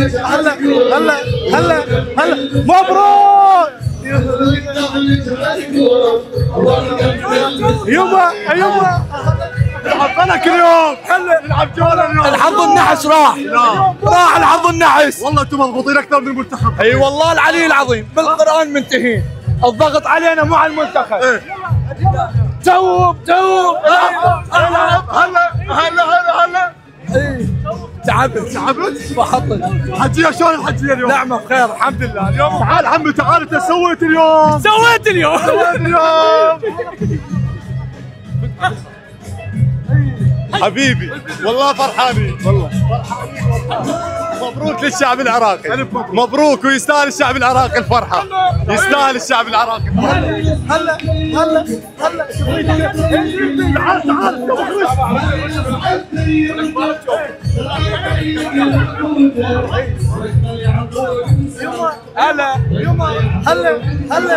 هلا هلا هلا هلا مبروك يما يما نلعب كل يوم هلا نلعب جوله اليوم. الحظ النحس راح الحظ النحس. والله انتم مضغوطين اكثر من المنتخب. اي والله العلي العظيم بالقران منتهين. الضغط علينا مو على المنتخب. توب هلا هلا تعبت بحطك. حجيه شلون الحجيه اليوم؟ نعمه بخير الحمد لله. اليوم تعال عمي تعال انت سويت اليوم. سويت اليوم حبيبي والله فرحانين والله مبروك للشعب العراقي. مبروك ويستاهل الشعب العراقي الفرحه. يستاهل الشعب العراقي. هلا تعال هلا